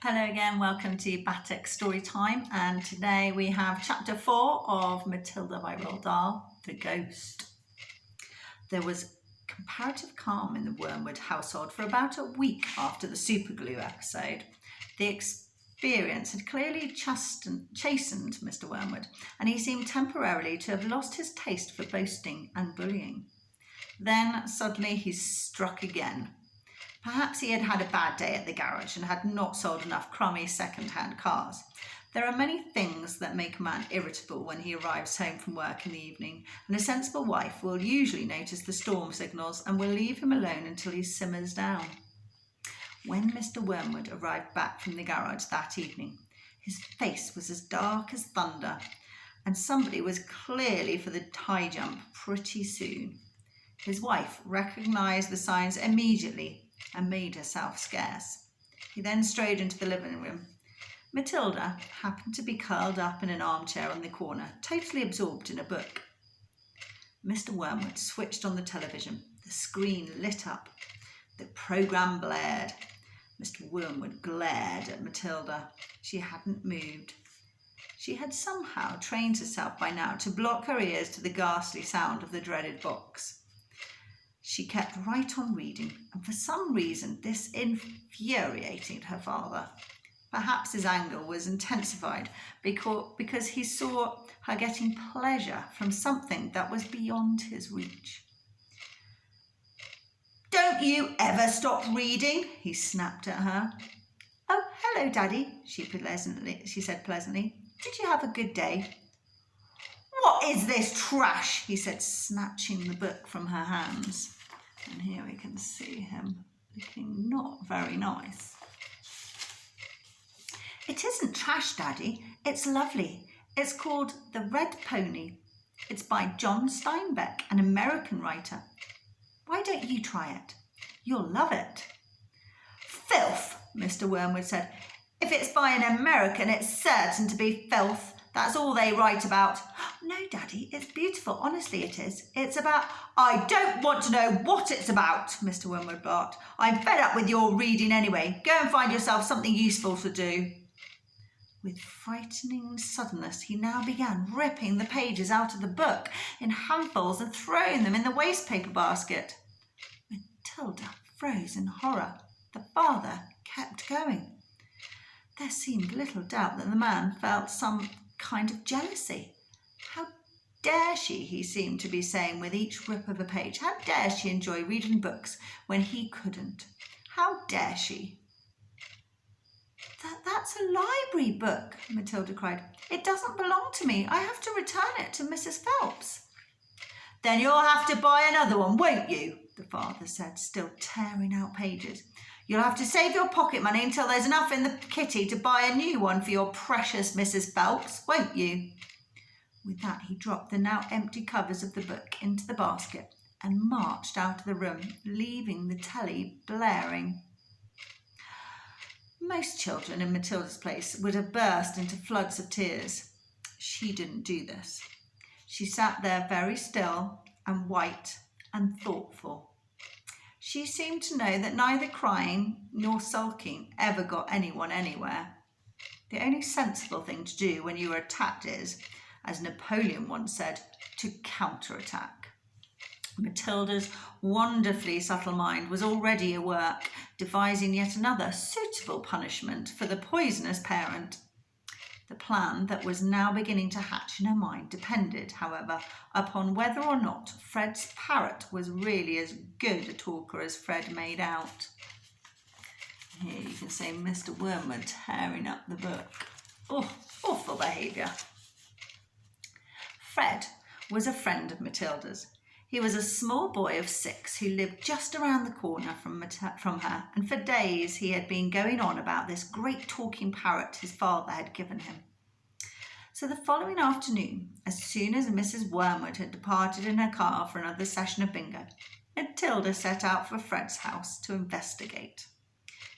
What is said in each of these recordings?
Hello again, welcome to BATUK Storytime, and today we have chapter 4 of Matilda by Roald Dahl, The Ghost. There was comparative calm in the Wormwood household for about a week after the superglue episode. The experience had clearly chastened Mr. Wormwood, and he seemed temporarily to have lost his taste for boasting and bullying. Then suddenly he struck again. Perhaps he had had a bad day at the garage and had not sold enough crummy second-hand cars. There are many things that make a man irritable when he arrives home from work in the evening, and a sensible wife will usually notice the storm signals and will leave him alone until he simmers down. When Mr. Wormwood arrived back from the garage that evening, his face was as dark as thunder, and somebody was clearly for the high jump pretty soon. His wife recognised the signs immediately and made herself scarce. He then strode into the living room. Matilda happened to be curled up in an armchair on the corner, totally absorbed in a book. Mr. Wormwood switched on the television. The screen lit up. The programme blared. Mr. Wormwood glared at Matilda. She hadn't moved. She had somehow trained herself by now to block her ears to the ghastly sound of the dreaded box. She kept right on reading, and for some reason this infuriated her father. Perhaps his anger was intensified because he saw her getting pleasure from something that was beyond his reach. "Don't you ever stop reading?" he snapped at her. "Oh, hello, Daddy," she said pleasantly. "Did you have a good day?" "What is this trash?" he said, snatching the book from her hands. And here we can see him looking not very nice. "It isn't trash, Daddy. It's lovely. It's called The Red Pony. It's by John Steinbeck, an American writer. Why don't you try it? You'll love it." "Filth," Mr. Wormwood said. "If it's by an American, it's certain to be filth. That's all they write about." "No, Daddy, it's beautiful. Honestly, it is. It's about—" "I don't want to know what it's about," Mr. Wormwood barked. "I'm fed up with your reading anyway. Go and find yourself something useful to do." With frightening suddenness, he now began ripping the pages out of the book in handfuls and throwing them in the wastepaper basket. Matilda froze in horror. The father kept going. There seemed little doubt that the man felt some kind of jealousy. "How dare she," he seemed to be saying with each rip of a page. "How dare she enjoy reading books when he couldn't? How dare she?" That's a library book," Matilda cried. "It doesn't belong to me. I have to return it to Mrs. Phelps." "Then you'll have to buy another one, won't you?" the father said, still tearing out pages. "You'll have to save your pocket money until there's enough in the kitty to buy a new one for your precious Mrs. Phelps, won't you?" With that, he dropped the now empty covers of the book into the basket and marched out of the room, leaving the telly blaring. Most children in Matilda's place would have burst into floods of tears. She didn't do this. She sat there very still and white and thoughtful. She seemed to know that neither crying nor sulking ever got anyone anywhere. The only sensible thing to do when you are attacked is, as Napoleon once said, to counterattack. Matilda's wonderfully subtle mind was already at work, devising yet another suitable punishment for the poisonous parent. The plan that was now beginning to hatch in her mind depended, however, upon whether or not Fred's parrot was really as good a talker as Fred made out. Here you can see Mr. Wormwood tearing up the book. Oh, awful behaviour. Fred was a friend of Matilda's. He was a small boy of 6 who lived just around the corner from her, and for days he had been going on about this great talking parrot his father had given him. So the following afternoon, as soon as Mrs. Wormwood had departed in her car for another session of bingo, Matilda set out for Fred's house to investigate.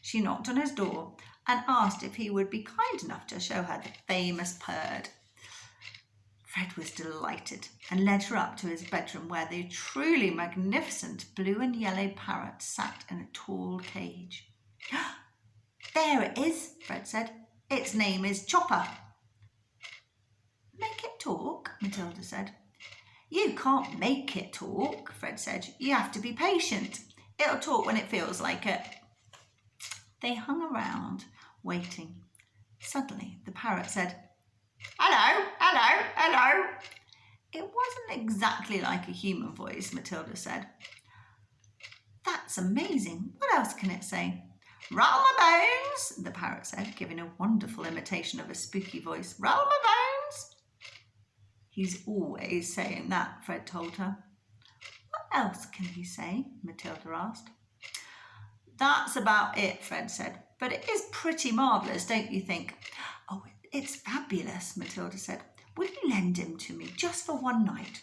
She knocked on his door and asked if he would be kind enough to show her the famous bird. Fred was delighted and led her up to his bedroom, where the truly magnificent blue and yellow parrot sat in a tall cage. There it is, Fred said. Its name is Chopper. Make it talk, Matilda said. You can't make it talk, Fred said. You have to be patient. It'll talk when it feels like it. They hung around, waiting. Suddenly, the parrot said, Hello, hello, hello. It wasn't exactly like a human voice, Matilda said. That's amazing. What else can it say? Rattle my bones, the parrot said, giving a wonderful imitation of a spooky voice. Rattle my bones. He's always saying that, Fred told her. What else can he say? Matilda asked. That's about it, Fred said. But it is pretty marvellous, don't you think? Oh, it's fabulous, Matilda said. Will you lend him to me just for one night?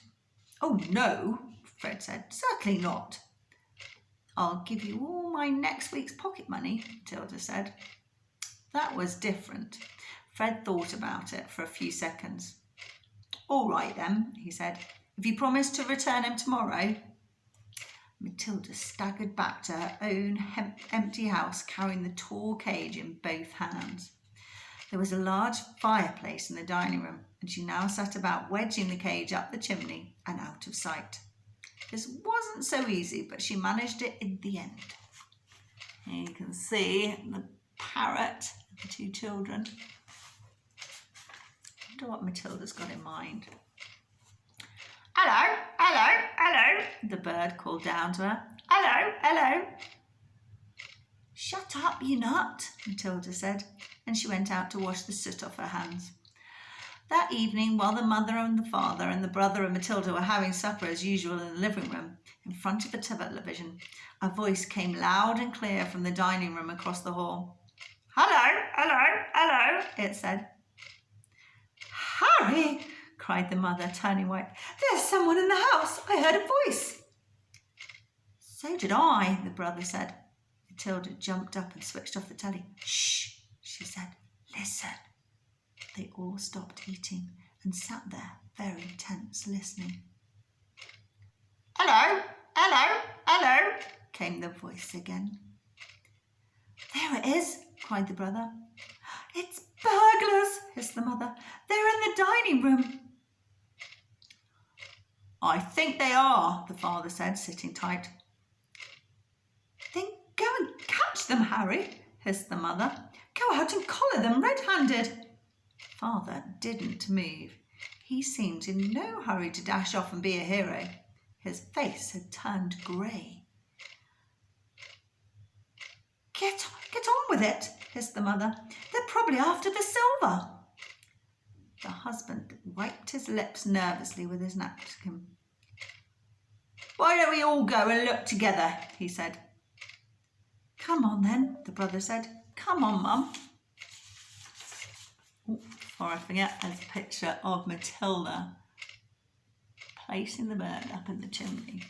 Oh, no, Fred said. Certainly not. I'll give you all my next week's pocket money, Matilda said. That was different. Fred thought about it for a few seconds. All right then, he said. If you promise to return him tomorrow. Matilda staggered back to her own empty house, carrying the tall cage in both hands. There was a large fireplace in the dining room, and she now sat about wedging the cage up the chimney and out of sight. This wasn't so easy, but she managed it in the end. Here you can see the parrot and the two children. I wonder what Matilda's got in mind. Hello, hello, hello, the bird called down to her. Hello, hello. Shut up, you nut, Matilda said, and she went out to wash the soot off her hands. That evening, while the mother and the father and the brother and Matilda were having supper as usual in the living room, in front of the television, a voice came loud and clear from the dining room across the hall. Hello, hello, hello, it said. Harry, cried the mother, turning white. There's someone in the house. I heard a voice. So did I, the brother said. Matilda jumped up and switched off the telly. Shh, she said. Listen. They all stopped eating and sat there, very tense, listening. Hello, hello, hello, came the voice again. There it is, cried the brother. It's burglars, hissed the mother. They're in the dining room. I think they are, the father said, sitting tight. Then go and catch them, Harry, hissed the mother. Go out and collar them red-handed. Father didn't move. He seemed in no hurry to dash off and be a hero. His face had turned grey. Get on with it, hissed the mother. They're probably after the silver. The husband wiped his lips nervously with his napkin. Why don't we all go and look together, he said. Come on then, the brother said. Come on, Mum. Before I forget, there's a picture of Matilda placing the bird up in the chimney.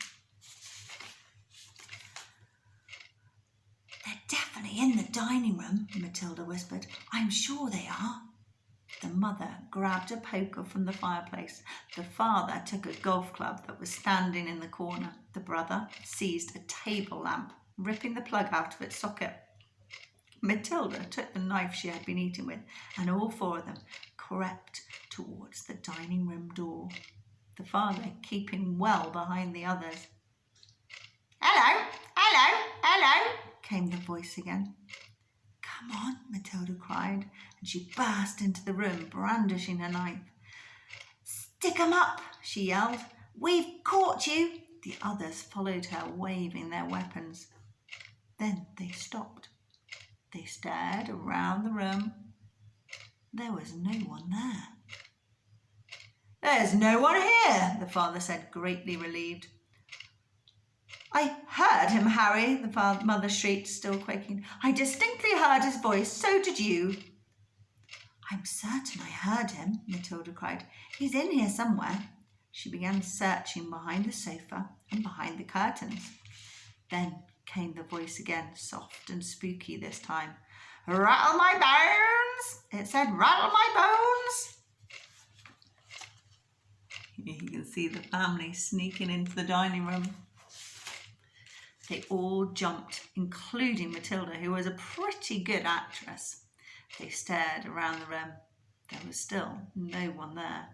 They're definitely in the dining room, Matilda whispered. I'm sure they are. The mother grabbed a poker from the fireplace. The father took a golf club that was standing in the corner. The brother seized a table lamp, ripping the plug out of its socket. Matilda took the knife she had been eating with, and all four of them crept towards the dining room door, the father keeping well behind the others. Hello, hello, hello, came the voice again. Come on, Matilda cried, and she burst into the room, brandishing her knife. Stick 'em up, she yelled. We've caught you. The others followed her, waving their weapons. Then they stopped. They stared around the room. There was no one there. There's no one here, the father said, greatly relieved. I heard him, Harry, the mother shrieked, still quaking. I distinctly heard his voice. So did you. I'm certain I heard him, Matilda cried. He's in here somewhere. She began searching behind the sofa and behind the curtains. Then came the voice again, soft and spooky this time. Rattle my bones, it said. Rattle my bones. You can see the family sneaking into the dining room. They all jumped, including Matilda, who was a pretty good actress. They stared around the room. There was still no one there.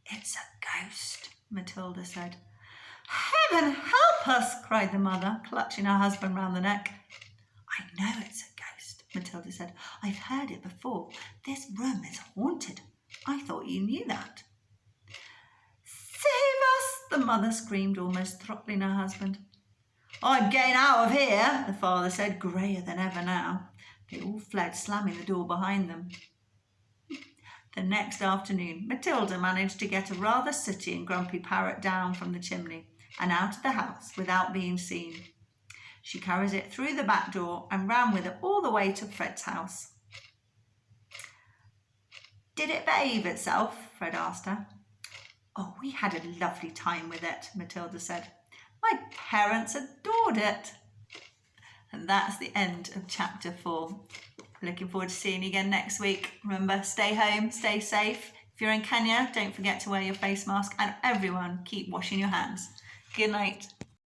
"It's a ghost," Matilda said. "Heaven help us," cried the mother, clutching her husband round the neck. "I know it's a ghost," Matilda said. "I've heard it before. This room is haunted. I thought you knew that." "Save us," the mother screamed, almost throttling her husband. "I'm getting out of here," the father said, greyer than ever now. They all fled, slamming the door behind them. The next afternoon, Matilda managed to get a rather sooty and grumpy parrot down from the chimney and out of the house without being seen. She carried it through the back door and ran with it all the way to Fred's house. "Did it behave itself?" Fred asked her. "Oh, we had a lovely time with it," Matilda said. "My parents adored it." And that's the end of chapter 4. Looking forward to seeing you again next week. Remember, stay home, stay safe. If you're in Kenya, don't forget to wear your face mask, and everyone keep washing your hands. Good night.